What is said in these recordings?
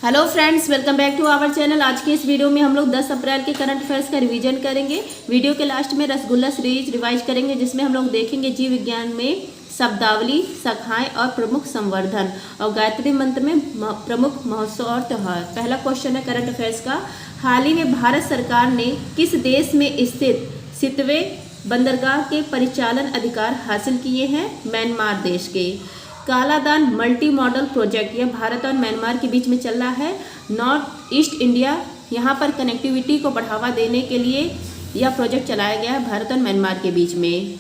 Hello friends, welcome back to our channel. आज के इस वीडियो में हम लोग 10 अप्रैल के करंट अफेयर्स का रिवीजन करेंगे। वीडियो के लास्ट में रसगुल्ला सीरीज रिवाइज करेंगे, जिसमें हम लोग देखेंगे जीव विज्ञान में शब्दावली, शाखाएं और प्रमुख संवर्धन, और गायत्री मंत्र में प्रमुख महोत्सव और त्यौहार। पहला क्वेश्चन है करंट अफेयर्स का। हाल ही में भारत सरकार ने किस देश में स्थित सितवे बंदरगाह के परिचालन अधिकार हासिल किए हैं? म्यांमार देश के। कालादान मल्टी मॉडल प्रोजेक्ट यह भारत और म्यांमार के बीच में चल रहा है। नॉर्थ ईस्ट इंडिया, यहाँ पर कनेक्टिविटी को बढ़ावा देने के लिए यह प्रोजेक्ट चलाया गया है भारत और म्यांमार के बीच में।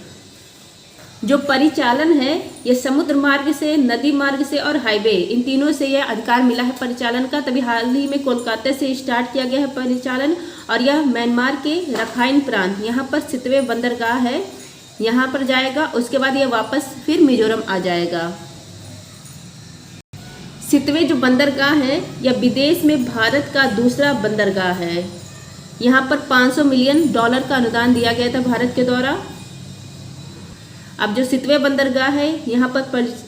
जो परिचालन है यह समुद्र मार्ग से, नदी मार्ग से और हाईवे, इन तीनों से यह अधिकार मिला है परिचालन का। तभी हाल ही में कोलकाता से स्टार्ट किया गया है परिचालन, और यह म्यांमार के रखाइन प्रांत, यहाँ पर सितवे बंदरगाह है, यहाँ पर जाएगा। उसके बाद यह वापस फिर मिजोरम आ जाएगा। सितवे जो बंदरगाह है यह विदेश में भारत का दूसरा बंदरगाह है। यहाँ पर $500 मिलियन का अनुदान दिया गया था भारत के द्वारा। अब जो सितवे बंदरगाह है यहाँ पर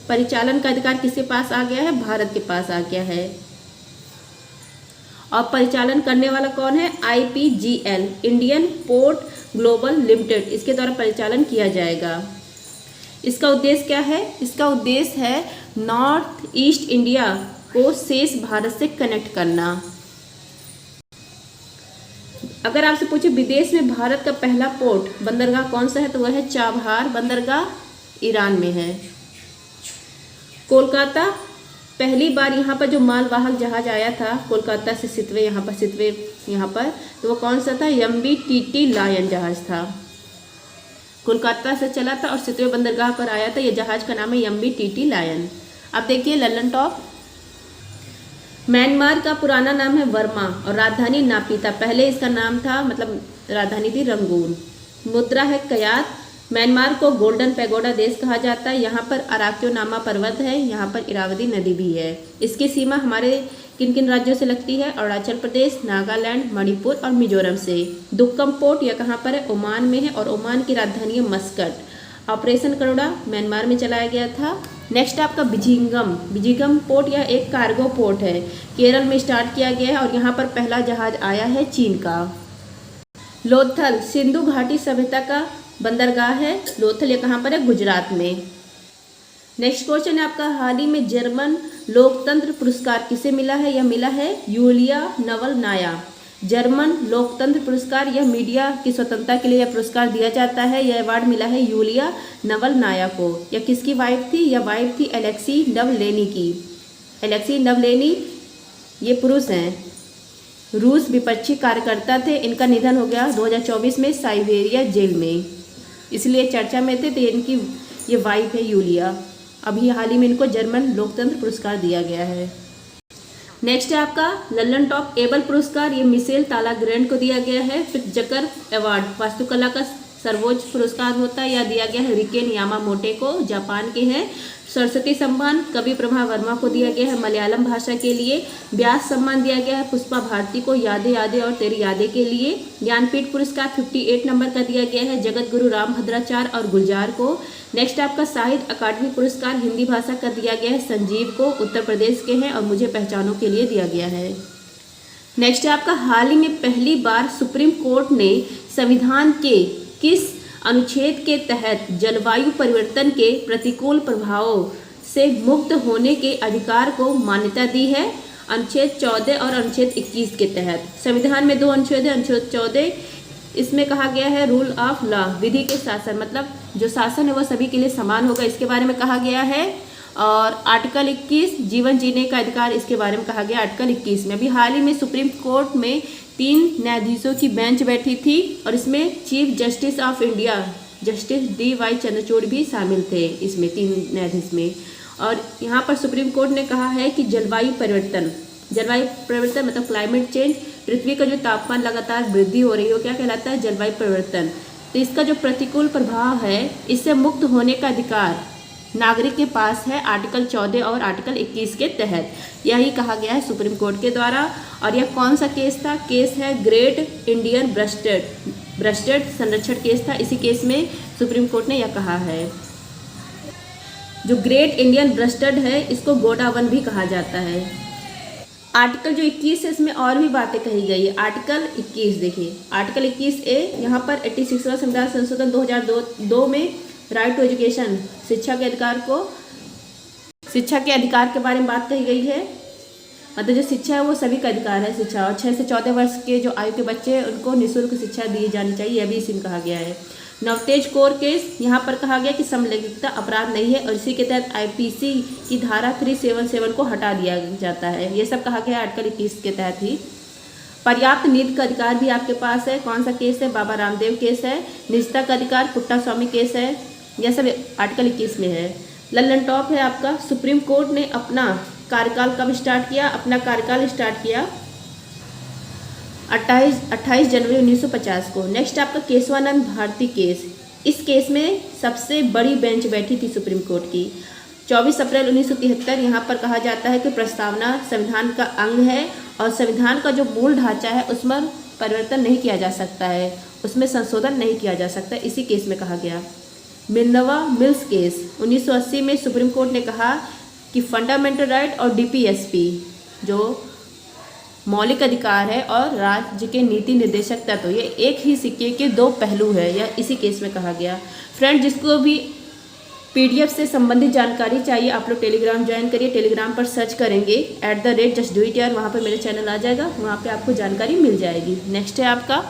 परिचालन का अधिकार किसके पास आ गया है? भारत के पास आ गया है। और परिचालन करने वाला कौन है? IPGL, Indian port global limited, इसके द्वारा परिचालन किया जाएगा। इसका उद्देश्य क्या है? इसका उद्देश्य है नॉर्थ ईस्ट इंडिया को शेष भारत से कनेक्ट करना। अगर आपसे पूछे विदेश में भारत का पहला पोर्ट बंदरगाह कौन सा है, तो वह है चाबहार बंदरगाह, ईरान में है। कोलकाता, पहली बार यहाँ पर जो मालवाहक जहाज आया था कोलकाता से सितवे, यहाँ पर तो वो कौन सा था? MV-TT लायन जहाज था। कोलकाता से चला था और सितवे बंदरगाह पर आया था। यह जहाज का नाम है MV-TT लायन। अब देखिए लल्लन टॉप। म्यांमार का पुराना नाम है वर्मा और राजधानी नापीता। पहले इसका नाम था, मतलब राजधानी थी रंगून। मुद्रा है कयात। म्यांमार को गोल्डन पैगोडा देश कहा जाता है। यहाँ पर अराक्योनामा पर्वत है, यहाँ पर इरावदी नदी भी है। इसकी सीमा हमारे किन किन राज्यों से लगती है? अरुणाचल प्रदेश, नागालैंड, मणिपुर और मिजोरम से। दुक्कम पोर्ट यह कहाँ पर है? ओमान में है, और ओमान की राजधानी है मस्कट। ऑपरेशन करुणा म्यांमार में चलाया गया था। नेक्स्ट आपका बिजिंगम पोर्ट, यह एक कार्गो पोर्ट है, केरल में स्टार्ट किया गया है, और यहाँ पर पहला जहाज आया है चीन का। लोथल सिंधु घाटी सभ्यता का बंदरगाह है। लोथल यह कहाँ पर है? गुजरात में। नेक्स्ट क्वेश्चन है आपका, हाल ही में जर्मन लोकतंत्र पुरस्कार किसे मिला है? यह मिला है यूलिया नवलनाया। जर्मन लोकतंत्र पुरस्कार, यह मीडिया की स्वतंत्रता के लिए यह पुरस्कार दिया जाता है। यह अवार्ड मिला है यूलिया नवलनाया को। यह किसकी वाइफ थी? यह वाइफ थी एलेक्सी नवलेनी की। एलेक्सी नवलेनी ये पुरुष हैं, रूस विपक्षी कार्यकर्ता थे। इनका निधन हो गया 2024 में साइबेरिया जेल में, इसलिए चर्चा में थे। तो इनकी ये वाइफ है यूलिया। अभी हाल ही में इनको जर्मन लोकतंत्र पुरस्कार दिया गया है। नेक्स्ट है आपका लल्लन टॉप एबल पुरस्कार, ये मिशेल तालाग्रेंड को दिया गया है। फिर जकर अवार्ड वास्तुकला का सर्वोच्च पुरस्कार होता है, यह दिया गया है रिकेन यामामोटे को, जापान के हैं। सरस्वती सम्मान कवि प्रभा वर्मा को दिया गया है मलयालम भाषा के लिए। व्यास सम्मान दिया गया है पुष्पा भारती को, यादें यादें और तेरी यादें के लिए। ज्ञानपीठ पुरस्कार 58 नंबर का दिया गया है जगत गुरु रामभद्राचार्य और गुलजार को। नेक्स्ट आपका साहित्य अकादमी पुरस्कार हिंदी भाषा का दिया गया है संजीव को, उत्तर प्रदेश के हैं, और मुझे पहचानों के लिए दिया गया है। नेक्स्ट है आपका, हाल ही में पहली बार सुप्रीम कोर्ट ने संविधान के किस अनुच्छेद के तहत जलवायु परिवर्तन के प्रतिकूल प्रभावों से मुक्त होने के अधिकार को मान्यता दी है? अनुच्छेद 14 और अनुच्छेद 21 के तहत। संविधान में 2 अनुच्छेद है। अनुच्छेद 14 इसमें कहा गया है रूल ऑफ लॉ, विधि के शासन, मतलब जो शासन है वो सभी के लिए समान होगा, इसके बारे में कहा गया है। और आर्टिकल 21 जीवन जीने का अधिकार, इसके बारे में कहा गया आर्टिकल 21 में। अभी हाल ही में सुप्रीम कोर्ट में 3 न्यायाधीशों की बेंच बैठी थी, और इसमें chief justice of India justice DY Chandrachud भी शामिल थे इसमें, 3 न्यायाधीश में। और यहाँ पर सुप्रीम कोर्ट ने कहा है कि जलवायु परिवर्तन मतलब क्लाइमेट चेंज, पृथ्वी का जो तापमान लगातार वृद्धि हो रही हो, क्या कहलाता है? जलवायु परिवर्तन। तो इसका जो प्रतिकूल प्रभाव है, इससे मुक्त होने का अधिकार नागरिक के पास है आर्टिकल 14 और आर्टिकल 21 के तहत। यही कहा गया है सुप्रीम कोर्ट के द्वारा। और यह कौन सा केस था? केस है ग्रेट इंडियन ब्रेस्टेड संरक्षण केस था। इसी केस में सुप्रीम कोर्ट ने यह कहा है। जो ग्रेट इंडियन ब्रेस्टेड है, इसको गोडावन भी कहा जाता है। आर्टिकल जो 21 है इसमें और भी बातें कही गई है। आर्टिकल 21 देखिए, आर्टिकल 21A यहाँ पर 86वां संविधान संशोधन 2002 में राइट टू एजुकेशन, शिक्षा के अधिकार के बारे में बात कही गई है। मतलब जो शिक्षा है वो सभी का अधिकार है शिक्षा, और 6 से 14 वर्ष के जो आयु के बच्चे हैं उनको निःशुल्क शिक्षा दी जानी चाहिए, यह भी इसी में कहा गया है। नवतेज कोर केस, यहाँ पर कहा गया कि समलैंगिकता अपराध नहीं है और इसी के तहत आईपीसी की धारा 377 को हटा दिया जाता है। ये सब कहा गया है आर्टिकल 21 के तहत ही। पर्याप्त नींद का अधिकार भी आपके पास है। कौन सा केस है? बाबा रामदेव केस है। निजता का अधिकार पुट्टा स्वामी केस है। यह सब आर्टिकल 21 में है। लल्लन टॉप है आपका, सुप्रीम कोर्ट ने अपना कार्यकाल कब स्टार्ट किया? अपना कार्यकाल स्टार्ट किया 28 जनवरी 1950 को। नेक्स्ट आपका केशवानंद भारती केस। इस केस में सबसे बड़ी बेंच बैठी थी सुप्रीम कोर्ट की। 24 अप्रैल 1973 यहाँ पर कहा जाता है कि प्रस्तावना संविधान का अंग है और संविधान का जो मूल ढांचा है उसमें परिवर्तन नहीं किया जा सकता है, उसमें संशोधन नहीं किया जा सकता, इसी केस में कहा गया। मिनर्वा मिल्स केस 1980 में सुप्रीम कोर्ट ने कहा कि फंडामेंटल राइट और डीपीएसपी जो मौलिक अधिकार है और राज्य के नीति निर्देशक तत्व, ये एक ही सिक्के के दो पहलू है, यह इसी केस में कहा गया। फ्रेंड, जिसको भी पीडीएफ से संबंधित जानकारी चाहिए आप लोग टेलीग्राम ज्वाइन करिए। टेलीग्राम पर सर्च करेंगे @justdoityar, वहाँ पर मेरे चैनल आ जाएगा, वहाँ पे आपको जानकारी मिल जाएगी। नेक्स्ट है आपका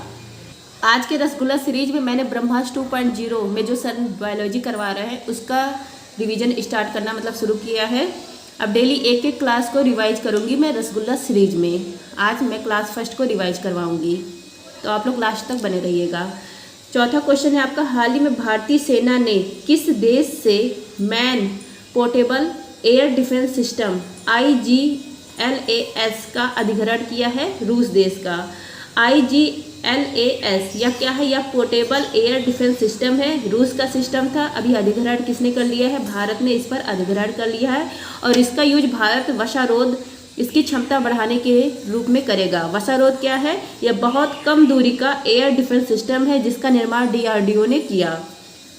आज के रसगुल्ला सीरीज में मैंने ब्रह्मास्त्र 2.0 में जो सर बायोलॉजी करवा रहे हैं उसका रिवीजन स्टार्ट करना मतलब शुरू किया है। अब डेली एक एक क्लास को रिवाइज करूँगी मैं रसगुल्ला सीरीज में। आज मैं क्लास फर्स्ट को रिवाइज करवाऊँगी, तो आप लोग लास्ट तक बने रहिएगा। चौथा क्वेश्चन है आपका, हाल ही में भारतीय सेना ने किस देश से man portable air defence system IGLAS का अधिग्रहण किया है? रूस देश का। IGLAS या क्या है? यह पोर्टेबल एयर डिफेंस सिस्टम है, रूस का सिस्टम था। अभी अधिग्रहण किसने कर लिया है? भारत ने इस पर अधिग्रहण कर लिया है और इसका यूज भारत वशारोध, इसकी क्षमता बढ़ाने के रूप में करेगा। वशारोध क्या है? यह बहुत कम दूरी का एयर डिफेंस सिस्टम है जिसका निर्माण DRDO ने किया।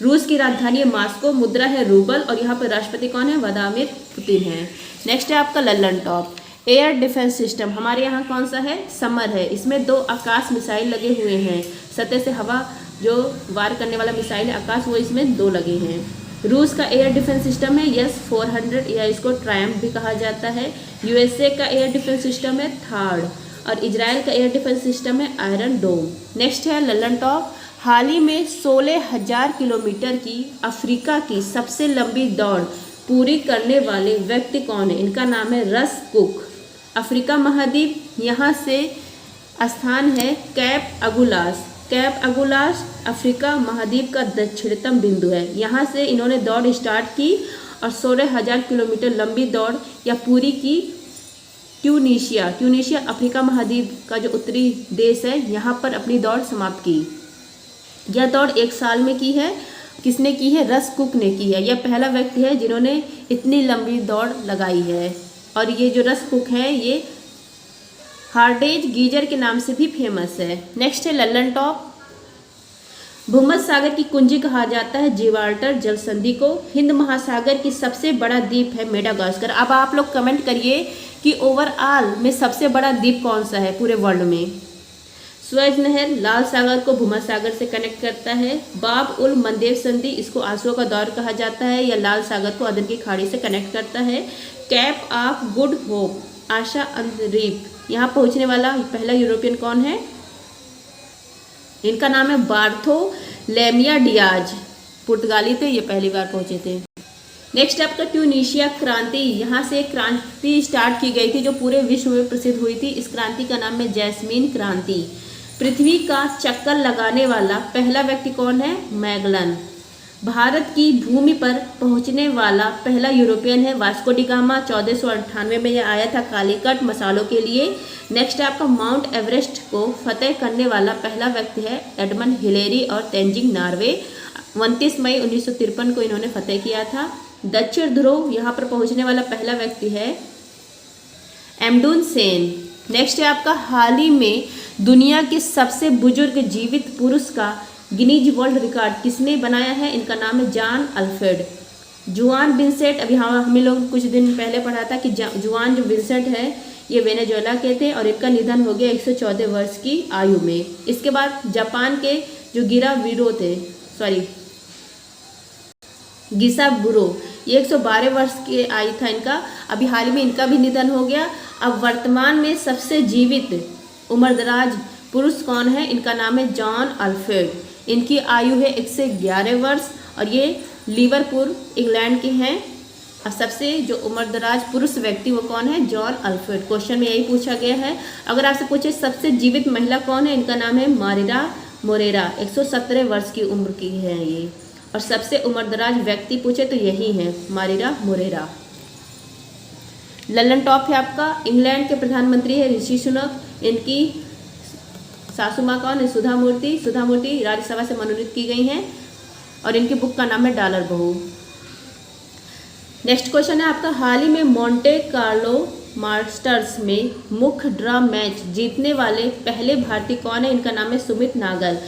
रूस की राजधानी है मास्को, मुद्रा है रूबल और यहाँ पर राष्ट्रपति कौन है? व्लादिमीर पुतिन है। नेक्स्ट है आपका Lallan top. Air defence system हमारे यहाँ कौन सा है? समर है। इसमें 2 आकाश मिसाइल लगे हुए हैं, सतह से हवा जो वार करने वाला मिसाइल है आकाश, वो इसमें 2 लगे हैं। रूस का एयर डिफेंस सिस्टम है S-400 या इसको ट्रायम्फ भी कहा जाता है। USA का एयर डिफेंस सिस्टम है थार्ड और इजराइल का एयर डिफेंस सिस्टम है आयरन डोम। नेक्स्ट है लल्लन टॉप। हाल ही में 16,000 किलोमीटर की अफ्रीका की सबसे लंबी दौड़ पूरी करने वाले व्यक्ति कौन है? इनका नाम है रस कुक। अफ्रीका महाद्वीप, यहाँ से स्थान है कैप अगुलास। कैप अगुलास अफ्रीका महाद्वीप का दक्षिणतम बिंदु है। यहाँ से इन्होंने दौड़ स्टार्ट की और 16,000 किलोमीटर लंबी दौड़ या पूरी की ट्यूनीशिया अफ्रीका महाद्वीप का जो उत्तरी देश है, यहाँ पर अपनी दौड़ समाप्त की। यह दौड़ 1 साल में की है। किसने की है? रस कुक ने की है। यह पहला व्यक्ति है जिन्होंने इतनी लंबी दौड़ लगाई है और ये जो रस कुक हैं ये हार्डेज गीजर के नाम से भी फेमस है। नेक्स्ट है लल्लन टॉप। भूमध्य सागर की कुंजी कहा जाता है जिब्राल्टर जल संधि को। हिंद महासागर की सबसे बड़ा द्वीप है मेडागास्कर। अब आप लोग कमेंट करिए कि ओवरऑल में सबसे बड़ा द्वीप कौन सा है पूरे वर्ल्ड में? स्वेज नहर लाल सागर को भूमध्य सागर से कनेक्ट करता है। बाब उल मंदेव संधि, इसको आंसुओं का दौर कहा जाता है, यह लाल सागर को अदन की खाड़ी से कनेक्ट करता है। कैप ऑफ गुड होप, आशा अंतरीप, यहाँ पहुँचने वाला पहला यूरोपियन कौन है? इनका नाम है बार्थोलेमियो डियाज, पुर्तगाली थे, ये पहली बार पहुँचे थे। नेक्स्ट आपका ट्यूनीशिया क्रांति, यहाँ से क्रांति स्टार्ट की गई थी जो पूरे विश्व में प्रसिद्ध हुई थी। इस क्रांति का नाम है जैस्मीन क्रांति। पृथ्वी का चक्कर लगाने वाला पहला व्यक्ति कौन है? मैगलन। भारत की भूमि पर पहुंचने वाला पहला यूरोपियन है वास्को डी गामा। 1498 में यह आया था कालीकट मसालों के लिए। नेक्स्ट आपका माउंट एवरेस्ट को फतेह करने वाला पहला व्यक्ति है एडमंड हिलेरी और तेंजिंग नॉर्वे। 29 मई 1953 को इन्होंने फतेह किया था। दक्षिण ध्रुव यहाँ पर पहुँचने वाला पहला व्यक्ति है एमंडून सेन। नेक्स्ट है आपका हाल ही में दुनिया के सबसे बुजुर्ग जीवित पुरुष का गिनीज वर्ल्ड रिकॉर्ड किसने बनाया है? इनका नाम है जॉन अल्फ्रेड। जुआन विंसेंट, अभी हम लोग कुछ दिन पहले पढ़ा था कि जुआन जो विंसेंट है ये वेनेजुएला के थे और इनका निधन हो गया 114 वर्ष की आयु में। इसके बाद जापान के जो गिसा बुरो, ये 112 वर्ष के आयु था इनका। अभी हाल ही में इनका भी निधन हो गया। अब वर्तमान में सबसे जीवित उम्रदराज पुरुष कौन है? इनका नाम है जॉन अल्फ्रेड। इनकी आयु है 111 वर्ष और ये लिवरपूल इंग्लैंड के हैं। और सबसे जो उम्रदराज पुरुष व्यक्ति वो कौन है? John Alfred. क्वेश्चन में यही पूछा गया है। अगर आपसे पूछे सबसे जीवित महिला कौन है? इनका नाम है मारिया मोरेरा, 117 वर्ष की उम्र की है ये। और सबसे उम्रदराज व्यक्ति पूछे तो यही है, मारिया मोरेरा। लल्लन टॉप है आपका। इंग्लैंड के प्रधानमंत्री है ऋषि सुनक। इनकी सासू माँ कौन है? सुधा मूर्ति। सुधा मूर्ति राज्यसभा से मनोनीत की गई हैं और इनकी बुक का नाम है डॉलर बहू। नेक्स्ट क्वेश्चन है आपका, हाल ही में मोंटे कार्लो मास्टर्स में मुख्य ड्रा मैच जीतने वाले पहले भारतीय कौन है? इनका नाम है Sumit Nagal.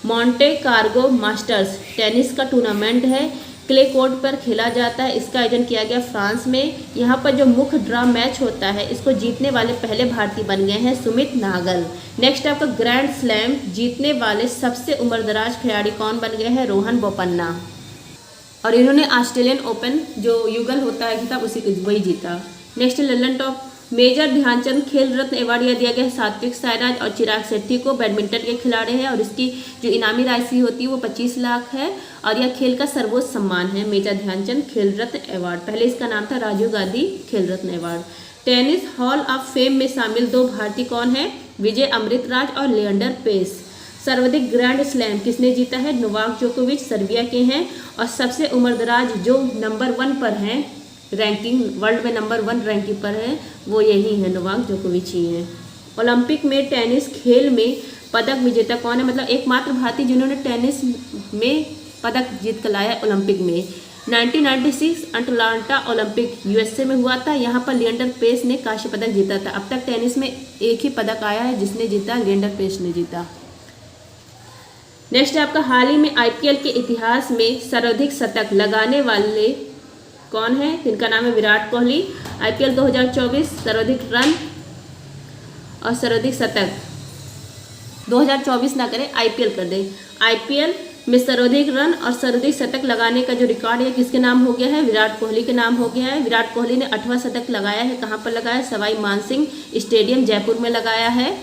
Monte Carlo Masters tennis का टूर्नामेंट है, क्ले कोर्ट पर खेला जाता है। इसका आयोजन किया गया फ्रांस में। यहाँ पर जो मुख्य ड्रा मैच होता है इसको जीतने वाले पहले भारतीय बन गए हैं सुमित नागल। नेक्स्ट आपका, ग्रैंड स्लैम जीतने वाले सबसे उम्रदराज खिलाड़ी कौन बन गए हैं? रोहन बोपन्ना। और इन्होंने ऑस्ट्रेलियन ओपन जो युगल होता है खिताब वही जीता। Next Lallantop, major Dhyanchand Khel Ratna award यह दिया गया है सात्विक साईराज और चिराग शेट्टी को, बैडमिंटन के खिलाड़ी हैं और इसकी जो इनामी राशि होती है वो 25 लाख है और यह खेल का सर्वोच्च सम्मान है, मेजर ध्यानचंद खेल रत्न अवार्ड। पहले इसका नाम था Rajiv Gandhi Khel Ratna award. Tennis hall of fame में शामिल 2 भारतीय कौन है? विजय अमृतराज और लिएंडर पेस। सर्वाधिक ग्रैंड स्लैम किसने जीता है? नोवाक जोकोविच सर्बिया के हैं। और सबसे उम्रदराज जो नंबर 1 पर हैं रैंकिंग, वर्ल्ड में नंबर 1 रैंकिंग पर है वो यही है, नोवाक जोकोविच ही हैं। ओलंपिक में टेनिस खेल में पदक विजेता कौन है? मतलब एकमात्र भारतीय जिन्होंने टेनिस में पदक जीत कर लाया ओलंपिक में। 1996 अटलांटा ओलंपिक यूएसए में हुआ था। यहाँ पर लिएंडर पेस ने कांस्य पदक जीता था। अब तक टेनिस में एक ही पदक आया है जिसने जीता, लिएंडर पेस ने जीता। नेक्स्ट है आपका, हाल ही में आईपीएल के इतिहास में सर्वाधिक शतक लगाने वाले कौन है? इनका नाम है विराट कोहली। आईपीएल 2024 सर्वाधिक रन और सर्वाधिक शतक, 2024 ना करें आईपीएल कर दे। आईपीएल में सर्वाधिक रन और सर्वाधिक शतक लगाने का जो रिकॉर्ड है किसके नाम हो गया है? विराट कोहली के नाम हो गया है। विराट कोहली ने 8वां शतक लगाया है। कहाँ पर लगाया है? सवाई मानसिंह स्टेडियम जयपुर में लगाया है।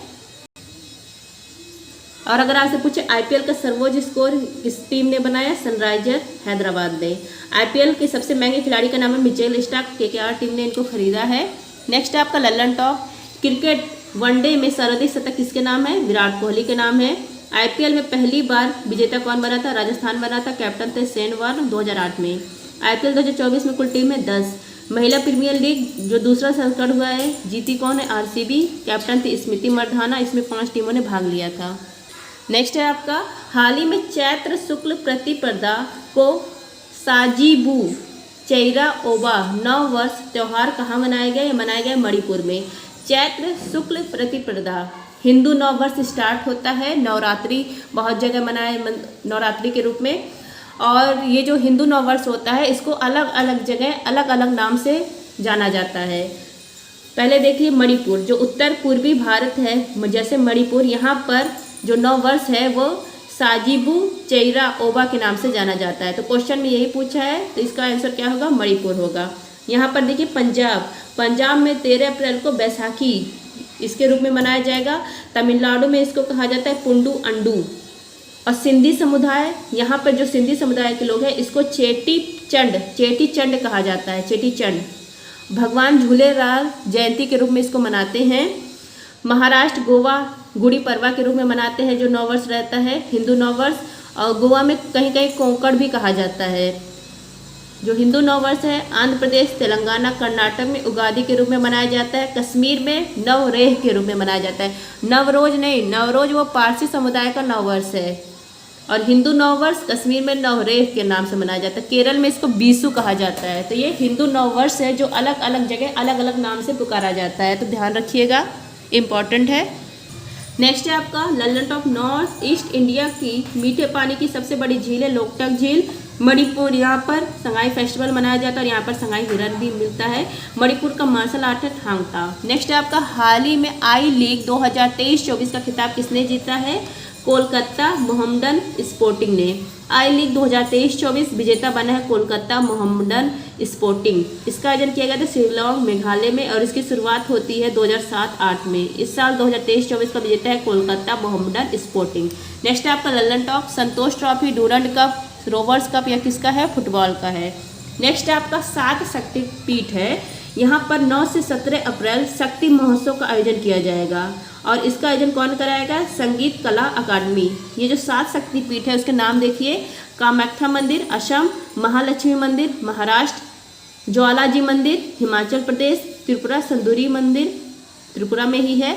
और अगर आपसे पूछे आईपीएल का सर्वोच्च स्कोर किस टीम ने बनाया? सनराइजर हैदराबाद ने। आईपीएल के सबसे महंगे खिलाड़ी का नाम है मिचेल स्टार्क, केकेआर टीम ने इनको खरीदा है। नेक्स्ट है आपका लल्लन टॉप, क्रिकेट वनडे में सर्वाधिक शतक किसके नाम है? विराट कोहली के नाम है। आईपीएल में पहली बार विजेता कौन बना था? राजस्थान बना था, कैप्टन थे शेन वॉर्न 2008 में। आईपीएल 2024 में कुल टीम है 10। महिला प्रीमियर लीग जो दूसरा संस्करण हुआ है जीती कौन है? आरसीबी, कैप्टन थी स्मृति मंधाना। इसमें 5 टीमों ने भाग लिया था। नेक्स्ट है आपका, हाल ही में चैत्र शुक्ल प्रतिपदा को साजीबू चेरा ओबा 9 वर्ष त्यौहार कहाँ मनाया गया? ये मनाया गया मणिपुर में। चैत्र शुक्ल प्रतिपदा हिंदू 9 वर्ष स्टार्ट होता है, नवरात्रि बहुत जगह मनाए नवरात्रि के रूप में। और ये जो हिंदू 9 वर्ष होता है इसको अलग अलग जगह अलग अलग नाम से जाना जाता है। पहले देखिए मणिपुर जो उत्तर पूर्वी भारत है, जैसे मणिपुर यहाँ पर जो 9 वर्ष है वो साजीबू चेरा ओबा के नाम से जाना जाता है। तो क्वेश्चन में यही पूछा है तो इसका आंसर क्या होगा? मणिपुर होगा। यहाँ पर देखिए पंजाब में 13 अप्रैल को बैसाखी इसके रूप में मनाया जाएगा। तमिलनाडु में इसको कहा जाता है पुंडू अंडू। और सिंधी समुदाय, यहाँ पर जो सिंधी समुदाय के लोग हैं इसको चेटी चंड कहा जाता है, चेटी चंड। भगवान झूलेलाल जयंती के रूप में इसको मनाते हैं। महाराष्ट्र गोवा गुड़ी पड़वा के रूप में मनाते हैं जो 9 वर्ष रहता है, हिंदू 9 वर्ष। और गोवा में कहीं कहीं कोंकण भी कहा जाता है जो हिंदू 9 वर्ष है। आंध्र प्रदेश, तेलंगाना, कर्नाटक में उगादी के रूप में मनाया जाता है। कश्मीर में नवरेह के रूप में मनाया जाता है। नवरोज नहीं, नवरोज वो पारसी समुदाय का 9 वर्ष है। और हिंदू 9 वर्ष कश्मीर में नवरेह के नाम से मनाया जाता है। केरल में इसको बीसू कहा जाता है। तो ये हिंदू 9 वर्ष है जो अलग अलग जगह अलग अलग नाम से पुकारा जाता है, तो ध्यान रखिएगा, इम्पॉर्टेंट है। नेक्स्ट है आपका Lallan top north east India की मीठे पानी की सबसे बड़ी झील है लोकटक झील, मणिपुर। यहाँ पर संगाई फेस्टिवल मनाया जाता है और यहाँ पर संगाई हिरन भी मिलता है। मणिपुर का मार्शल आर्ट है थांग ता। नेक्स्ट है आपका हाल ही में आई लीग 2023-24 का खिताब किसने जीता है? कोलकाता मोहम्मडन स्पोर्टिंग ने। आई लीग 2023-24 विजेता बना है कोलकाता मोहम्मडन स्पोर्टिंग। इसका आयोजन किया गया था शिलोंग मेघालय में और इसकी शुरुआत होती है 2007-8 में। इस साल 2023-24 का विजेता है कोलकाता मोहम्मडन स्पोर्टिंग। नेक्स्ट है आपका Lallantop Santosh trophy, Durand cup, Rovers cup, यह किसका है? फुटबॉल का है। नेक्स्ट है आपका 7 शक्तिपीठ है। यहाँ पर 9 से 17 अप्रैल शक्ति महोत्सव का आयोजन किया जाएगा और इसका आयोजन कौन कराएगा? संगीत कला अकादमी। ये जो 7 शक्तिपीठ है उसके नाम देखिए, कामाख्या मंदिर असम, महालक्ष्मी मंदिर महाराष्ट्र, ज्वालाजी मंदिर हिमाचल प्रदेश, त्रिपुरा सुंदरी मंदिर त्रिपुरा में ही है,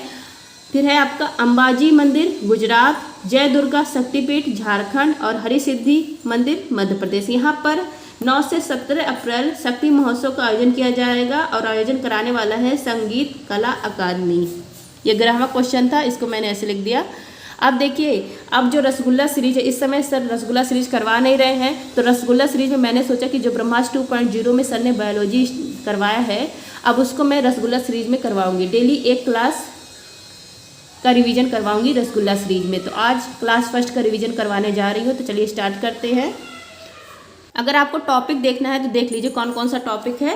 फिर है आपका अंबाजी मंदिर गुजरात, जय दुर्गा शक्तिपीठ झारखंड और हरिसिद्धि मंदिर मध्य प्रदेश। यहाँ पर 9 से 17 अप्रैल शक्ति महोत्सव का आयोजन किया जाएगा और आयोजन कराने वाला है संगीत कला अकादमी। ये 11वां क्वेश्चन था, इसको मैंने ऐसे लिख दिया। अब देखिए, अब जो रसगुल्ला सीरीज है, इस समय सर रसगुल्ला सीरीज करवा नहीं रहे हैं, तो रसगुल्ला सीरीज में मैंने सोचा कि जो ब्रह्मास्त्र 2.0 में सर ने बायोलॉजी करवाया है, अब उसको मैं रसगुल्ला सीरीज में करवाऊंगी। डेली एक क्लास का रिवीजन करवाऊंगी रसगुल्ला सीरीज में। तो आज क्लास फर्स्ट का रिवीजन करवाने जा रही हूँ, तो चलिए स्टार्ट करते हैं। अगर आपको टॉपिक देखना है तो देख लीजिए कौन कौन सा टॉपिक है।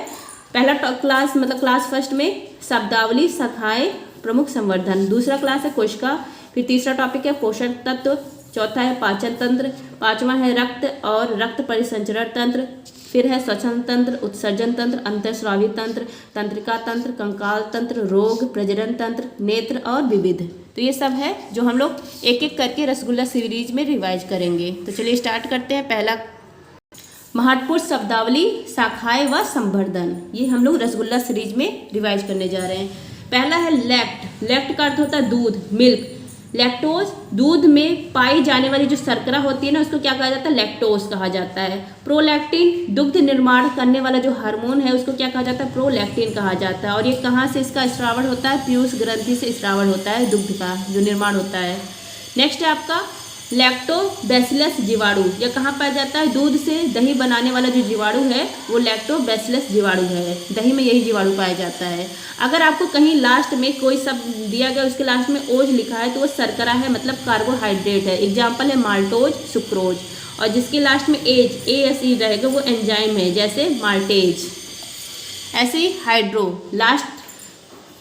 पहला क्लास मतलब क्लास फर्स्ट में शब्दावली, शाखाएं, प्रमुख संवर्धन। दूसरा क्लास है कोशिका। फिर तीसरा टॉपिक है पोषक तत्व। चौथा है पाचन तंत्र। पांचवा है रक्त और रक्त परिसंचरण तंत्र। फिर है श्वसन तंत्र, उत्सर्जन तंत्र, अंतःस्रावी तंत्र, तंत्रिका तंत्र, कंकाल तंत्र, रोग, प्रजनन तंत्र, नेत्र और विविध। तो ये सब है जो हम लोग एक एक करके रसगुल्ला सीरीज में रिवाइज करेंगे। तो चलिए स्टार्ट करते हैं। पहला महत्वपूर्ण शब्दावली, शाखाएं व संवर्धन, ये हम लोग रसगुल्ला सीरीज में रिवाइज करने जा रहे हैं। पहला है लैक्ट। लैक्ट का अर्थ होता है दूध, मिल्क। लैक्टोज, दूध में पाई जाने वाली जो शर्करा होती है ना, उसको क्या कहा जाता है? लैक्टोज कहा जाता है। प्रोलैक्टिन, दुग्ध निर्माण करने वाला जो हार्मोन है उसको क्या कहा जाता है? प्रोलैक्टिन कहा जाता है। और ये कहाँ से इसका स्रावण होता है? पीयूष ग्रंथि से स्रावण होता है, दुग्ध का जो निर्माण होता है। नेक्स्ट है आपका लैक्टोबैसिलस जीवाणु। यह कहाँ पाया जाता है? दूध से दही बनाने वाला जो जीवाणु है वो लैक्टोबैसिलस जीवाणु है। दही में यही जीवाणु पाया जाता है। अगर आपको कहीं लास्ट में कोई शब्द दिया गया उसके लास्ट में ओज लिखा है तो वो शर्करा है, मतलब कार्बोहाइड्रेट है। एग्जाम्पल है माल्टोज, सुक्रोज। और जिसके लास्ट में एज ASE रहेगा वो एंजाइम है, जैसे माल्टेज। ऐसे ही हाइड्रो, लास्ट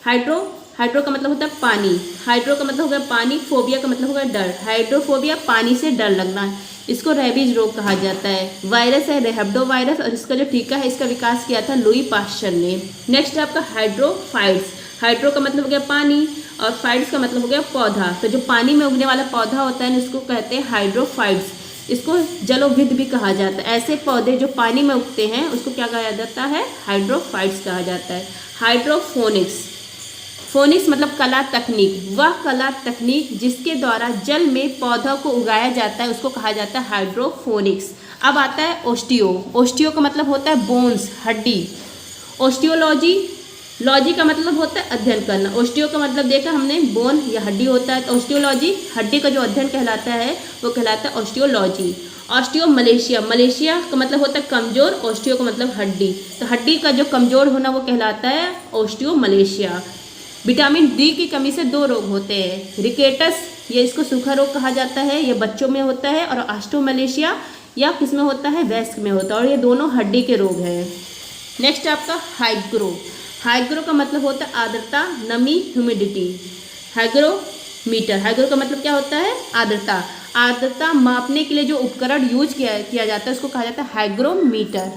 हाइड्रो का मतलब होता है पानी। हाइड्रो का मतलब हो गया पानी। फोबिया का मतलब हो गया डर। हाइड्रोफोबिया, पानी से डर लगना, इसको रेबीज रोग कहा जाता है। वायरस है रेहब्डो वायरस और इसका जो टीका है इसका विकास किया था लुई पाश्चर ने। नेक्स्ट है आपका हाइड्रोफाइट्स। हाइड्रो का मतलब हो गया पानी और फाइट्स का मतलब हो गया पौधा। तो जो पानी में उगने वाला पौधा होता है इसको कहते हैं हाइड्रोफाइट्स। इसको जलोभिद भी कहा जाता है। ऐसे पौधे जो पानी में उगते हैं उसको क्या कहा जाता है? हाइड्रोफाइट्स कहा जाता है। हाइड्रोफोनिक्स, फोनिक्स मतलब कला तकनीक। वह कला तकनीक जिसके द्वारा जल में पौधों को उगाया जाता है उसको कहा जाता है हाइड्रोफोनिक्स। अब आता है ओस्टियो। ओस्टियो का मतलब होता है बोन्स, हड्डी। ओस्टियोलॉजी, लॉजी का मतलब होता है अध्ययन करना। ओस्टियो का मतलब देखा हमने, बोन या हड्डी होता है। तो ओस्टियोलॉजी, हड्डी का जो अध्ययन कहलाता है वो कहलाता है ओस्टियोलॉजी। ऑस्टियो मलेशिया, मलेशिया का मतलब होता है कमजोर, ओस्टियो का मतलब हड्डी। तो हड्डी का जो कमजोर होना वो कहलाता है ओस्टियो मलेशिया। विटामिन डी की कमी से 2 रोग होते हैं। रिकेटस, ये इसको सूखा रोग कहा जाता है, ये बच्चों में होता है। और ऑस्टियोमलेशिया या किस में होता है? वयस्क में होता है। और ये दोनों हड्डी के रोग हैं। नेक्स्ट आपका हाइग्रो। हाइग्रो का मतलब होता है आर्द्रता, नमी, ह्यूमिडिटी। हाइग्रोमीटर, हाइग्रो का मतलब क्या होता है? आर्द्रता। आर्द्रता मापने के लिए जो उपकरण यूज किया जाता है उसको कहा जाता है हाइग्रोमीटर।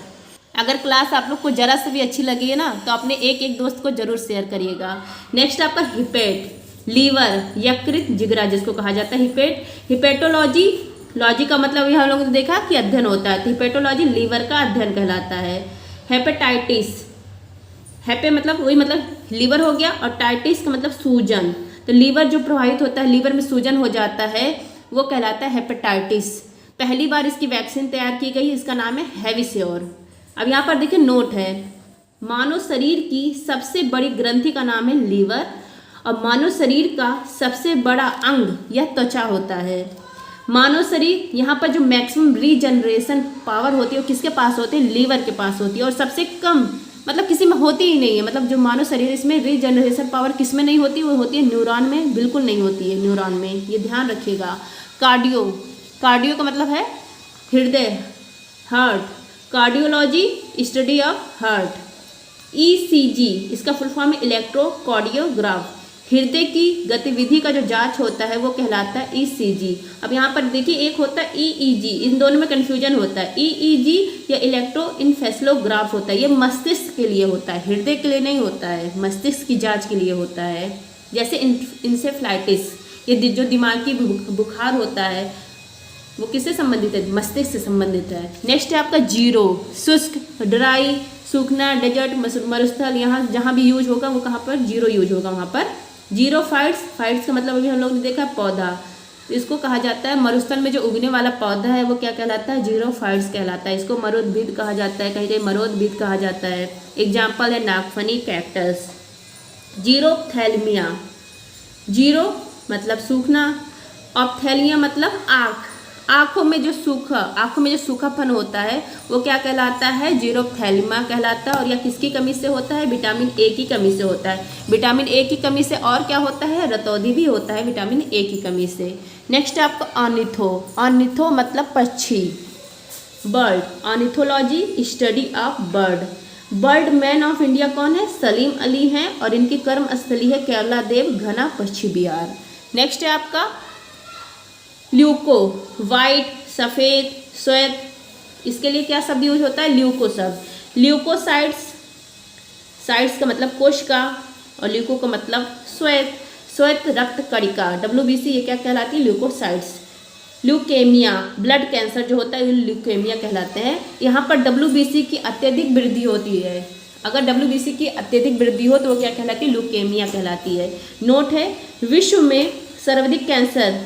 अगर क्लास आप लोग को जरा से भी अच्छी लगी है ना तो अपने एक दोस्त को जरूर शेयर करिएगा। नेक्स्ट आपका हिपेट, लीवर, यकृत, जिगरा जिसको कहा जाता है हिपेट। हिपेटोलॉजी, लॉजी का मतलब ये हम लोगों ने देखा कि अध्ययन होता है, तो हिपेटोलॉजी लीवर का अध्ययन कहलाता है। हेपेटाइटिस, हेपे मतलब वही मतलब लीवर हो गया और टाइटिस का मतलब सूजन। तो लीवर जो प्रभावित होता है, लीवर में सूजन हो जाता है, वो कहलाता है हेपेटाइटिस। पहली बार इसकी वैक्सीन तैयार की गई, इसका नाम है हेविसियोर। अब यहाँ पर देखिए नोट है, मानव शरीर की सबसे बड़ी ग्रंथि का नाम है लीवर और मानव शरीर का सबसे बड़ा अंग यह त्वचा होता है। मानव शरीर यहाँ पर जो मैक्सिमम रीजनरेशन पावर होती है वो किसके पास होती है, लीवर के पास होती है। और सबसे कम मतलब किसी में होती ही नहीं है, मतलब जो मानव शरीर इसमें रीजनरेशन पावर किस में नहीं होती, वो होती है न्यूरॉन में, बिल्कुल नहीं होती है न्यूरॉन में, ये ध्यान रखिएगा। कार्डियो, कार्डियो का मतलब है हृदय, heart. Cardiology study of heart. ECG इसका फुल फॉर्म है इलेक्ट्रोकार्डियोग्राफ, हृदय की गतिविधि का जो जांच होता है वो कहलाता है ईसीजी। अब यहाँ पर देखिए एक होता है ईईजी, इन दोनों में कन्फ्यूजन होता है। ईईजी या इलेक्ट्रोइन्फेसलोग्राफ होता है, ये मस्तिष्क के लिए होता है, हृदय के लिए नहीं होता है, मस्तिष्क की जांच के लिए होता है। जैसे इंसेफ्लाइटिस, ये जो दिमागी बुखार होता है वो किससे संबंधित है, मस्तिष्क से संबंधित है। नेक्स्ट है आपका जीरो, शुष्क, ड्राई, सूखना, डेजर्ट, मरुस्थल, यहाँ जहाँ भी यूज होगा वो कहाँ पर, जीरो यूज होगा वहाँ पर। जीरो फाइट्स, फाइट्स का मतलब अभी हम लोग ने देखा पौधा, तो इसको कहा जाता है मरुस्थल में जो उगने वाला पौधा है वो क्या कहलाता है, जीरो फाइट्स कहलाता है। इसको मरोद्भिद कहा जाता है, कहीं कहीं मरोद्भिद कहा जाता है। एग्जाम्पल है नागफनी, कैक्टस। जीरोप्थैल्मिया, जीरो मतलब सूखना, ऑप्थैल्मिया मतलब आँख, आँखों में जो सूखापन होता है वो क्या कहलाता है, जीरोप्थैल्मिया कहलाता है। और यह किसकी कमी से होता है, विटामिन ए की कमी से होता है। विटामिन ए की कमी से और क्या होता है, रतौंधी भी होता है विटामिन ए की कमी से। नेक्स्ट है आपका ऑर्निथो, ऑर्निथो मतलब पक्षी, bird. Ornithology study of bird. Bird man of India कौन है, सलीम अली हैं, और इनकी कर्म स्थली है केरला देव घना पश्चिम बिहार। नेक्स्ट है आपका ल्यूको, वाइट, सफ़ेद, श्वेत, इसके लिए क्या शब्द यूज होता है, ल्यूको शब्द। ल्यूकोसाइट्स, साइट्स का मतलब कोशिका, और ल्यूको का मतलब श्वेत, श्वेत रक्त कणिका, WBC ये क्या कहलाती है, ल्यूकोसाइट्स। ल्यूकेमिया, ब्लड कैंसर जो होता है ल्यूकेमिया कहलाते हैं। यहाँ पर WBC की अत्यधिक वृद्धि होती है, अगर WBC की अत्यधिक वृद्धि हो तो वो क्या कहलाती है, ल्यूकेमिया कहलाती है। नोट है, विश्व में सर्वाधिक कैंसर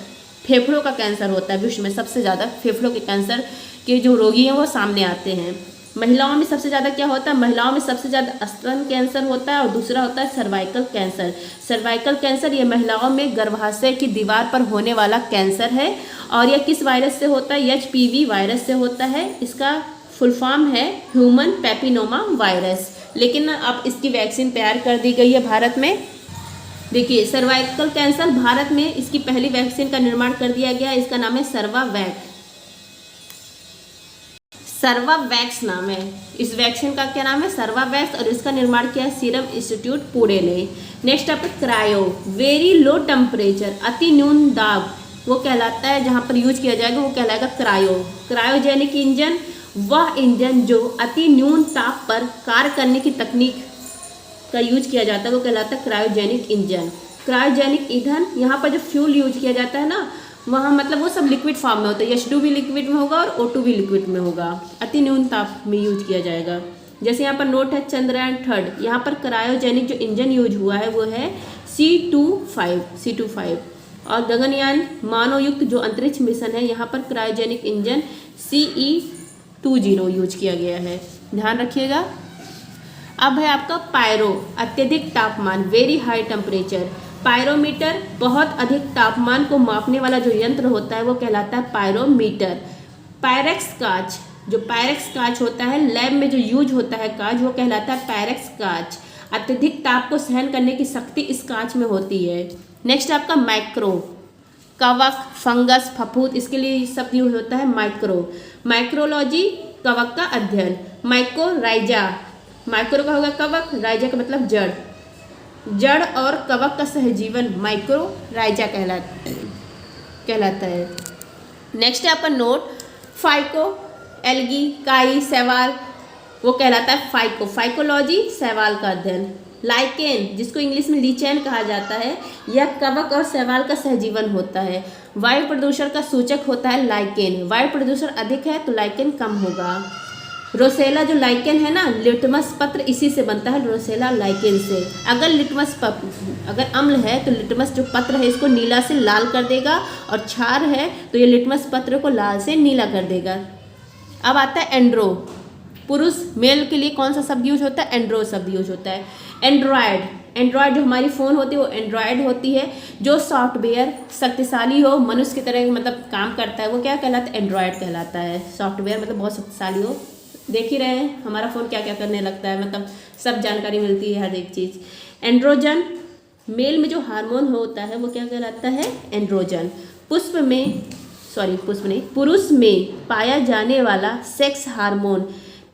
फेफड़ों का कैंसर होता है, विश्व में सबसे ज़्यादा फेफड़ों के कैंसर के जो रोगी हैं वो सामने आते हैं। महिलाओं में सबसे ज़्यादा क्या होता है, महिलाओं में सबसे ज़्यादा स्तन कैंसर होता है, और दूसरा होता है सर्वाइकल कैंसर। सर्वाइकल कैंसर ये महिलाओं में गर्भाशय की दीवार पर होने वाला कैंसर है, और यह किस वायरस से होता है, HPV वायरस से होता है। इसका फुल फॉर्म है ह्यूमन पैपिलोमा वायरस, लेकिन अब इसकी वैक्सीन तैयार कर दी गई है भारत में। देखिए सर्वाइकल कैंसर भारत में इसकी पहली वैक्सीन का निर्माण कर दिया गया, इसका नाम है सर्वावैक्स, सर्वावैक्स नाम है इस वैक्सीन का, क्या नाम है, सर्वावैक्स, और इसका निर्माण किया है सीरम इंस्टीट्यूट पुणे ने। नेक्स्ट आपका क्रायो, वेरी लो टेम्परेचर, अति न्यून दाब, वो कहलाता है जहाँ पर यूज किया जाएगा वो कहलाएगा क्रायो। क्रायोजेनिक इंजन, वह इंजन जो अति न्यून ताप पर कार्य करने की तकनीक का यूज किया जाता है वो कहलाता है क्रायोजेनिक इंजन। क्रायोजेनिक ईंधन, यहाँ पर जो फ्यूल यूज किया जाता है ना, वहाँ मतलब वो सब लिक्विड फॉर्म में होता है, H2 भी लिक्विड में होगा और O2 भी लिक्विड में होगा, अति न्यून ताप में यूज किया जाएगा। जैसे यहाँ पर नोट है चंद्रयान 3, यहाँ पर क्रायोजेनिक जो इंजन यूज हुआ है वो है C25, और गगनयान मानवयुक्त जो अंतरिक्ष मिशन है यहाँ पर क्रायोजेनिक इंजन CE20 यूज किया गया है, ध्यान रखिएगा। अब है आपका पायरो, अत्यधिक तापमान, वेरी हाई टेम्परेचर। पायरोमीटर, बहुत अधिक तापमान को मापने वाला जो यंत्र होता है वो कहलाता है पायरोमीटर। पायरेक्स कांच, जो पायरेक्स कांच होता है लैब में जो यूज होता है कांच वो कहलाता है पायरेक्स कांच। अत्यधिक ताप को सहन करने की शक्ति इस कांच में होती है। नेक्स्ट आपका माइक्रो, कवक, फंगस, फफूंद, इसके लिए शब्द यूज होता है माइक्रो। माइक्रोलॉजी, कवक का अध्ययन। माइकोराइजा, माइक्रो का होगा कवक, राइजा का मतलब जड़, जड़ और कवक का सहजीवन माइक्रोराइजा कहलाता है। नेक्स्ट है आपका नोट, फाइको, एल्गी, काई, शैवाल, वो कहलाता है फाइको, फाइकोलॉजी, शैवाल का अध्ययन। लाइकेन, जिसको इंग्लिश में लीचेन कहा जाता है, यह कवक और शैवाल का सहजीवन होता है। वायु प्रदूषण का सूचक होता है लाइकेन, वायु प्रदूषण अधिक है तो लाइकेन कम होगा। रोसेला, जो लाइकेन है ना, लिटमस पत्र इसी से बनता है, रोसेला लाइकेन से। अगर लिटमस पत्र, अगर अम्ल है तो लिटमस जो पत्र है इसको नीला से लाल कर देगा, और क्षार है तो ये लिटमस पत्र को लाल से नीला कर देगा। अब आता है एंड्रो, पुरुष मेल के लिए कौन सा शब्द यूज होता है, एंड्रो शब्द यूज होता है। एंड्रॉयड, एंड्रॉयड जो हमारी फ़ोन होती है वो एंड्रॉयड होती है। जो सॉफ्टवेयर शक्तिशाली हो, मनुष्य की तरह मतलब काम करता है, वो क्या कहलाता है? एंड्रॉयड कहलाता है। सॉफ्टवेयर मतलब बहुत शक्तिशाली हो। देख ही रहे हैं हमारा फ़ोन क्या क्या करने लगता है, मतलब सब जानकारी मिलती है हर एक चीज़। एंड्रोजन, मेल में जो हार्मोन होता है वो क्या कहलाता है? एंड्रोजन। पुरुष में पाया जाने वाला सेक्स हार्मोन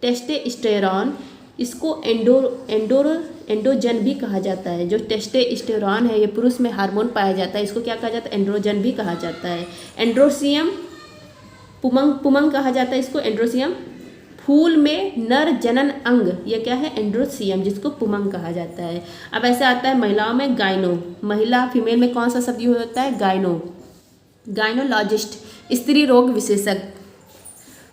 टेस्टोस्टेरोन, इसको एंड्रोजन भी कहा जाता है। जो टेस्टोस्टेरोन है ये पुरुष में हार्मोन पाया जाता है, इसको क्या कहा जाता है? एंड्रोजन भी कहा जाता है। एंड्रोसियम, पुमंग कहा जाता है इसको, एंड्रोसियम। फूल में नर जनन अंग, ये क्या है? एंड्रोसियम, जिसको पुमंग कहा जाता है। अब ऐसे आता है महिलाओं में गायनो, महिला फीमेल में कौन सा शब्द यूज होता है? गायनो। गायनोलॉजिस्ट, स्त्री रोग विशेषज्ञ,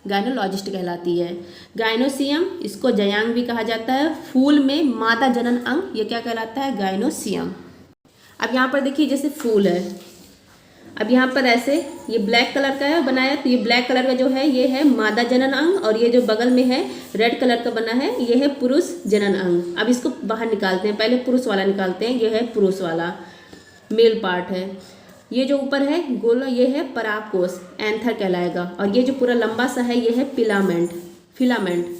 गायनोलॉजिस्ट कहलाती है। गायनोसियम, इसको जयांग भी कहा जाता है। फूल में मादा जनन अंग, ये क्या कहलाता है? गायनोसियम। अब यहाँ पर देखिए जैसे फूल है, अब यहाँ पर ऐसे ये ब्लैक कलर का है बनाया, तो ये ब्लैक कलर का जो है ये है मादा जनन अंग, और ये जो बगल में है रेड कलर का बना है ये है पुरुष जनन अंग। अब इसको बाहर निकालते हैं, पहले पुरुष वाला निकालते हैं। ये है पुरुष वाला, मेल पार्ट है। ये जो ऊपर है गोला ये है परागकोश, एंथर कहलाएगा। और ये जो पूरा लंबा सा है ये है फिलामेंट।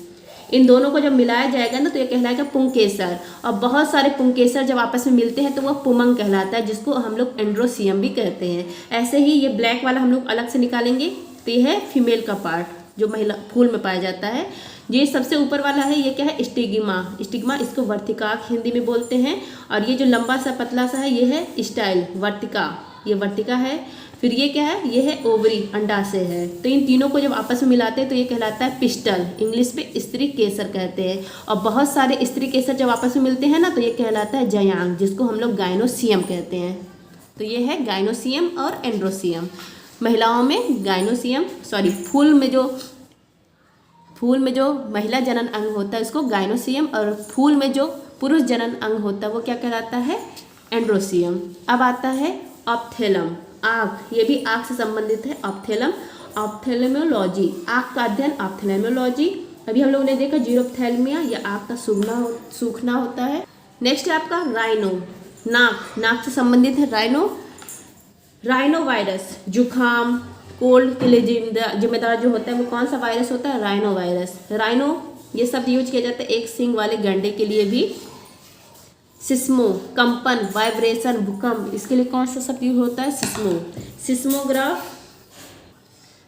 इन दोनों को जब मिलाया जाएगा ना तो ये कहलाएगा पुंकेसर। और बहुत सारे पुंकेसर जब आपस में मिलते हैं तो वह पुमंग कहलाता है, जिसको हम लोग एंड्रोसियम भी कहते हैं। ऐसे ही ये ब्लैक वाला हम लोग अलग से निकालेंगे, तो ये है फीमेल का पार्ट जो महिला फूल में पाया जाता है। ये सबसे ऊपर वाला है ये क्या है? स्टिग्मा, इसको वर्तिकाक हिंदी में बोलते हैं। और ये जो लंबा सा पतला सा है ये है स्टाइल, वर्तिका, ये वर्तिका है। फिर ये क्या है? ये है ओवरी, अंडाशय है। तो इन तीनों को जब आपस में मिलाते हैं तो ये कहलाता है पिस्टल, इंग्लिश में स्त्री केसर कहते हैं। और बहुत सारे स्त्री केसर जब आपस में मिलते हैं ना तो ये कहलाता है जयांग, जिसको हम लोग गायनोसियम कहते हैं। तो ये है गायनोसियम और एंड्रोसियम। महिलाओं में गायनोसियम, फूल में जो महिला जनन अंग होता है इसको गायनोसियम, और फूल में जो पुरुष जनन अंग होता है वो क्या कहलाता है? एंड्रोसियम। अब आता है ऑप्थेलम, आँख, ये भी आँख से संबंधित है। ऑप्थेल्मोलॉजी, आँख का अध्ययन ऑप्थेल्मोलॉजी। अभी हम लोगों ने देखा जीरोप्थेल्मिया, या आँख का सूखना होता है। नेक्स्ट है आपका राइनो, नाक से संबंधित है राइनो वायरस, जुखाम कोल्ड के लिए जिम्मेदार जो होता है वो कौन सा वायरस होता है? Rhino virus. राइनो ये शब्द यूज किया जाता है एक सींग वाले गैंडे के लिए भी। सिस्मो, कंपन, वाइब्रेशन, भूकंप, इसके लिए कौन सा शब्द यूज होता है?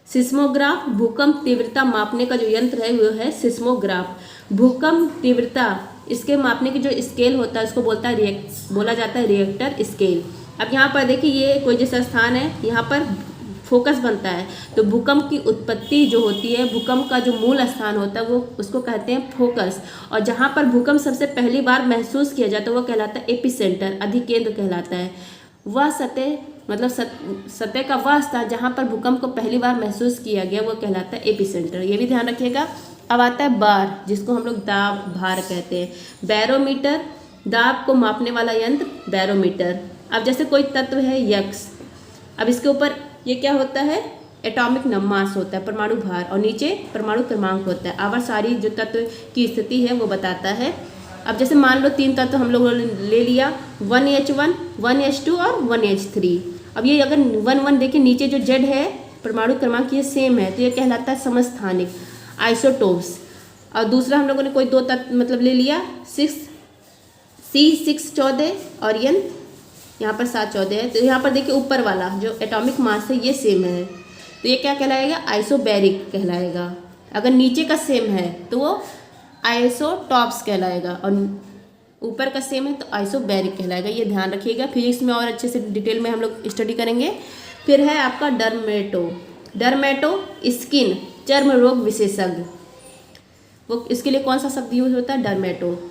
सिस्मोग्राफ, भूकंप तीव्रता मापने का जो यंत्र है वो है सिस्मोग्राफ। भूकंप तीव्रता इसके मापने की जो स्केल होता है उसको बोला जाता है रिएक्टर स्केल। अब यहाँ पर देखिए ये कोई जैसा स्थान है, यहाँ पर फोकस बनता है, तो भूकंप की उत्पत्ति जो होती है, भूकंप का जो मूल स्थान होता है वो उसको कहते हैं फोकस। और जहाँ पर भूकंप सबसे पहली बार महसूस किया जाता है वो कहलाता है एपिसेंटर, अधिकेंद्र कहलाता है। वह सतह मतलब सतह का वह स्थान जहाँ पर भूकंप को पहली बार महसूस किया गया वो कहलाता है एपिसेंटर, ये भी ध्यान रखिएगा। अब आता है बार, जिसको हम लोग दाब भार कहते हैं। बैरोमीटर, दाब को मापने वाला यंत्र बैरोमीटर। अब जैसे कोई तत्व है यक्स, अब इसके ऊपर ये क्या होता है? एटॉमिक मास होता है, परमाणु भार, और नीचे परमाणु क्रमांक होता है। आवर सारी जो तत्व की स्थिति है वो बताता है। अब जैसे मान लो 3 तत्व हम लोगों ने ले लिया, 1H1, 1H2 और 1H3। अब ये अगर 1 देखिए नीचे जो Z है परमाणु क्रमांक ये सेम है, तो ये कहलाता है समस्थानिक, आइसोटोप्स। और दूसरा हम लोगों ने कोई 2 तत्व मतलब ले लिया, 614 और यहाँ पर 714 है, तो यहाँ पर देखिए ऊपर वाला जो एटॉमिक मास है ये सेम है, तो ये क्या कहलाएगा? आइसोबैरिक कहलाएगा। अगर नीचे का सेम है तो वो आइसोटॉप्स कहलाएगा, और ऊपर का सेम है तो आइसोबैरिक कहलाएगा। ये ध्यान रखिएगा, फिजिक्स में और अच्छे से डिटेल में हम लोग स्टडी करेंगे। फिर है आपका डर्मेटो, स्किन, चर्म रोग विशेषज्ञ। वो इसके लिए कौन सा शब्द यूज होता है?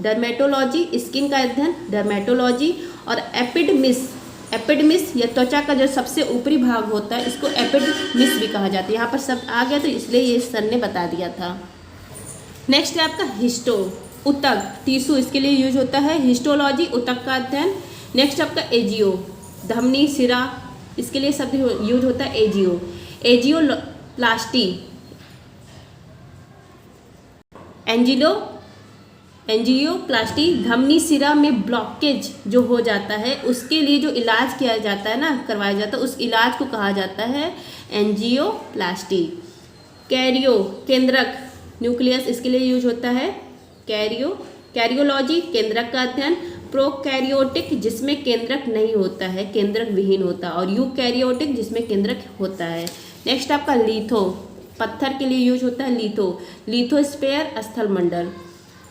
डर्मेटोलॉजी, स्किन का अध्ययन डर्मेटोलॉजी। और एपिडमिस या त्वचा का जो सबसे ऊपरी भाग होता है इसको एपिडमिस भी कहा जाता है। यहाँ पर शब्द आ गया तो इसलिए ये सर ने बता दिया था। नेक्स्ट है आपका हिस्टो, ऊतक, टिश्यू, इसके लिए यूज होता है हिस्टोलॉजी, ऊतक का अध्ययन। नेक्स्ट आपका एजियो, धमनी, सिरा, इसके लिए शब्द यूज होता है एजियोप्लास्टी, एंजियोप्लास्टी धमनी सिरा में ब्लॉकेज जो हो जाता है उसके लिए जो इलाज किया जाता है ना, करवाया जाता है, उस इलाज को कहा जाता है एंजियोप्लास्टी। कैरियो केंद्रक न्यूक्लियस इसके लिए यूज होता है। कैरियोलॉजी केंद्रक का अध्ययन। प्रोकैरियोटिक जिसमें केंद्रक नहीं होता है, केंद्रक विहीन होता है, और यूकैरियोटिक जिसमें केंद्रक होता है। नेक्स्ट आपका लिथो पत्थर के लिए यूज होता है। लिथोस्फेयर स्थल मंडल।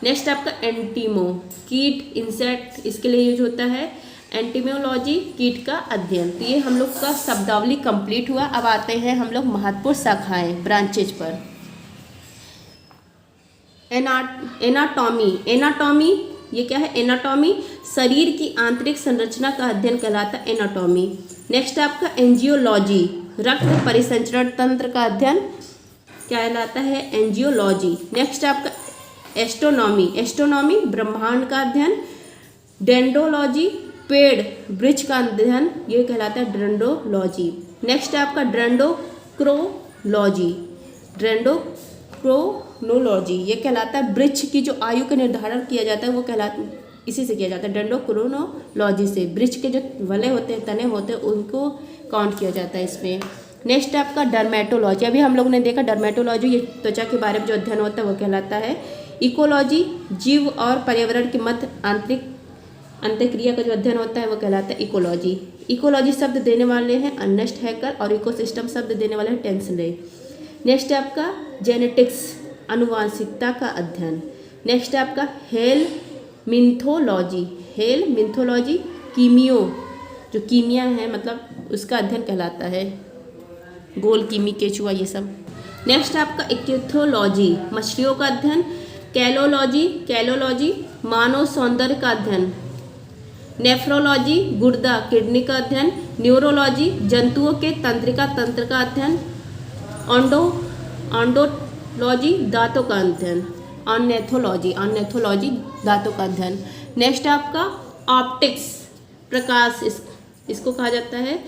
नेक्स्ट आपका एंटीमो कीट इंसेक्ट इसके लिए यूज होता है। एंटीमोलॉजी कीट का अध्ययन। तो ये हम लोग का शब्दावली कंप्लीट हुआ। अब आते हैं हम लोग महत्वपूर्ण शाखाएं ब्रांचेज पर। एनाटॉमी ये क्या है? एनाटॉमी शरीर की आंतरिक संरचना का अध्ययन कहलाता है एनाटॉमी। नेक्स्ट आपका एंजियोलॉजी रक्त परिसंचरण तंत्र का अध्ययन कहलाता है एंजियोलॉजी। नेक्स्ट आपका एस्ट्रोनॉमी ब्रह्मांड का अध्ययन। डेंड्रोलॉजी पेड़ वृक्ष का अध्ययन, ये कहलाता है डेंड्रोलॉजी। नेक्स्ट आपका डेंड्रोक्रोनोलॉजी ये कहलाता है वृक्ष की जो आयु का निर्धारण किया जाता है वो कहलाता इसी से किया जाता है डेंड्रोक्रोनोलॉजी से। वृक्ष के जो वलय होते हैं, तने होते हैं, उनको काउंट किया जाता है इसमें। नेक्स्ट आपका डर्मेटोलॉजी, अभी हम लोग ने देखा डर्मेटोलॉजी ये त्वचा के बारे में जो अध्ययन होता है वो कहलाता है। इकोलॉजी जीव और पर्यावरण के मध्य आंतरिक अंतःक्रिया का जो अध्ययन होता है वो कहलाता है इकोलॉजी। इकोलॉजी शब्द देने वाले हैं अर्नेस्ट हैकर और इकोसिस्टम शब्द देने वाले हैं टेंसले। नेक्स्ट आपका जेनेटिक्स आनुवांशिकता का अध्ययन। नेक्स्ट आपका हेलमिन्थोलॉजी कीमियो जो कीमिया है मतलब उसका अध्ययन कहलाता है। गोल कीमी केचुआ ये सब। नेक्स्ट आपका इक्थियोलॉजी मछलियों का अध्ययन। कैलोलॉजी मानव सौंदर्य का अध्ययन। नेफ्रोलॉजी गुर्दा किडनी का अध्ययन। न्यूरोलॉजी जंतुओं के तंत्रिका तंत्र का अध्ययन। ऑन्डोलॉजी दांतों का अध्ययन। ऑर्निथोलॉजी दांतों का अध्ययन। नेक्स्ट आपका ऑप्टिक्स प्रकाश इसको कहा जाता है।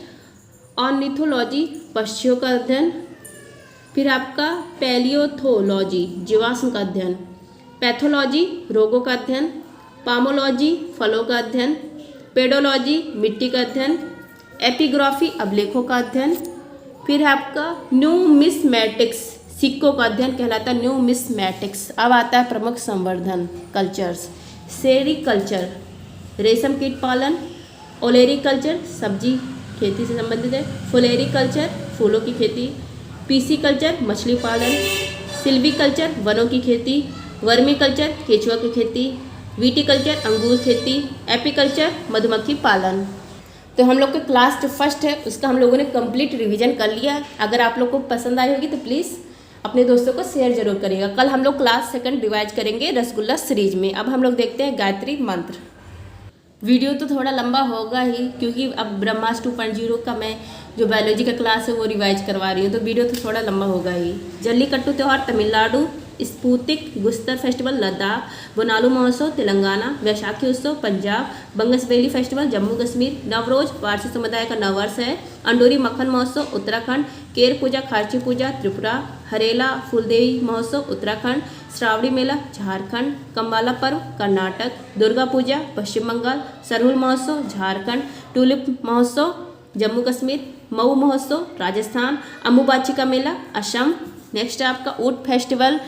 ऑर्निथोलॉजी पक्षियों का अध्ययन। फिर आपका पैलियोथोलॉजी जीवाश्म का अध्ययन। पैथोलॉजी रोगों का अध्ययन। पामोलॉजी फलों का अध्ययन। पेडोलॉजी मिट्टी का अध्ययन। एपिग्राफी अभिलेखों का अध्ययन। फिर आपका न्यूमिस्मैटिक्स सिक्कों का अध्ययन कहलाता है न्यूमिस्मैटिक्स। अब आता है प्रमुख संवर्धन कल्चर्स। सेरीकल्चर रेशम कीट पालन। ओलेरीकल्चर सब्जी खेती से संबंधित है। फुलेरीकल्चर फूलों की खेती। पीसीकल्चर मछली पालन। सिल्वीकल्चर वनों की खेती। वर्मीकल्चर केचुआ की खेती। विटीकल्चर अंगूर खेती। एपीकल्चर मधुमक्खी पालन। तो हम लोग के क्लास जो फर्स्ट है उसका हम लोगों ने कंप्लीट रिवीजन कर लिया। अगर आप लोग को पसंद आई होगी तो प्लीज़ अपने दोस्तों को शेयर जरूर करिएगा। कल हम लोग क्लास सेकंड रिवाइज करेंगे रसगुल्ला सीरीज में। अब हम लोग देखते हैं गायत्री मंत्र। वीडियो तो थोड़ा लंबा होगा ही क्योंकि अब ब्रह्मास्त्र 2.0 का मैं जो बायोलॉजी का क्लास है वो रिवाइज करवा रही हूँ, तो वीडियो तो थोड़ा लंबा होगा ही। जल्लीकट्टू त्यौहार तमिलनाडु। स्पुतिक गुस्तर फेस्टिवल लद्दाख। बोनालू महोत्सव तेलंगाना। वैशाखी उत्सव पंजाब। बंगसवैली फेस्टिवल जम्मू कश्मीर। नवरोज पारसी समुदाय का नववर्ष है। अंडोरी मक्खन महोत्सव उत्तराखंड। केर पूजा खारची पूजा त्रिपुरा। हरेला फूलदेवी महोत्सव उत्तराखंड। श्रावणी मेला झारखंड। कम्बाला पर्व कर्नाटक। दुर्गा पूजा पश्चिम बंगाल। सरहुल महोत्सव झारखंड। टूलिप महोत्सव जम्मू कश्मीर। मऊ महोत्सव राजस्थान। अम्बुबाची का मेला असम। नेक्स्ट आपका ऊट फेस्टिवल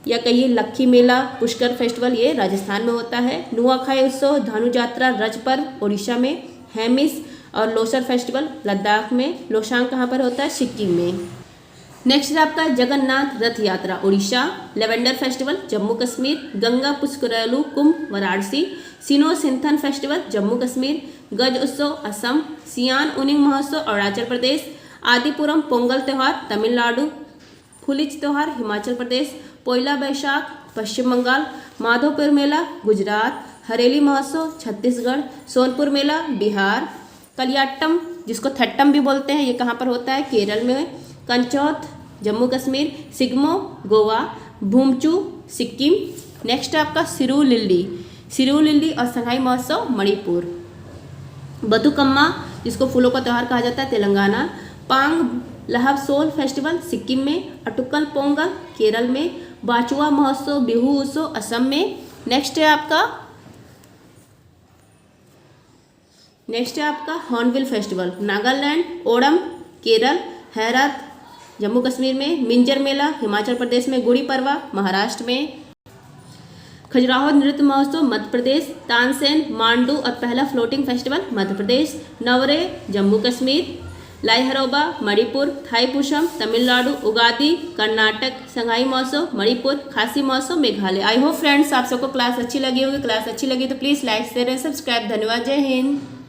या कहिए लक्खी मेला पुष्कर फेस्टिवल ये राजस्थान में होता है। नुआखाई उत्सव धनु यात्रा रज पर्व उड़ीसा में। हेमिस और लोसर फेस्टिवल लद्दाख में। लोसांग कहाँ पर होता है? सिक्किम में। नेक्स्ट आपका जगन्नाथ रथ यात्रा उड़ीसा। Lavender festival Jammu Kashmir. गंगा पुष्करलू कुंभ वाराणसी। सिनो सिंथन फेस्टिवल जम्मू कश्मीर। गज उत्सव असम। सियान उनिंग महोत्सव अरुणाचल प्रदेश। आदिपुरम पोंगल त्यौहार तमिलनाडु। फुलिच त्यौहार हिमाचल प्रदेश। पोइला बैसाख पश्चिम बंगाल। माधोपुर मेला गुजरात। हरेली महोत्सव छत्तीसगढ़। सोनपुर मेला बिहार। कलियाट्टम जिसको थट्टम भी बोलते हैं ये कहाँ पर होता है? केरल में। कंचौथ जम्मू कश्मीर। सिग्मो गोवा। भूमचू सिक्किम। नेक्स्ट आपका सिरुलिल्ली और संघाई महोत्सव मणिपुर। बथुकम्मा जिसको फूलों का त्यौहार कहा जाता है तेलंगाना। पांग लहब सोल फेस्टिवल सिक्किम में। अटुकल पोंगल केरल में। बाचुआ महोत्सव बिहू उत्सव असम में। नेक्स्ट है आपका हॉर्नबिल फेस्टिवल, नागालैंड, ओणम केरल, हैरात जम्मू कश्मीर में, मिंजर मेला हिमाचल प्रदेश में, गुड़ी पड़वा महाराष्ट्र में, खजुराहो नृत्य महोत्सव मध्य प्रदेश, तानसेन मांडू और पहला फ्लोटिंग फेस्टिवल मध्य प्रदेश, नवरे जम्मू कश्मीर, लाई हरोबा मणिपुर, थाईपुशम तमिलनाडु, उगादी कर्नाटक, संगाई महोत्सव मणिपुर, खासी महोत्सव मेघालय। आई होप फ्रेंड्स आप सबको क्लास अच्छी लगी होगी। क्लास अच्छी लगी तो please like share and subscribe. धन्यवाद। जय हिंद।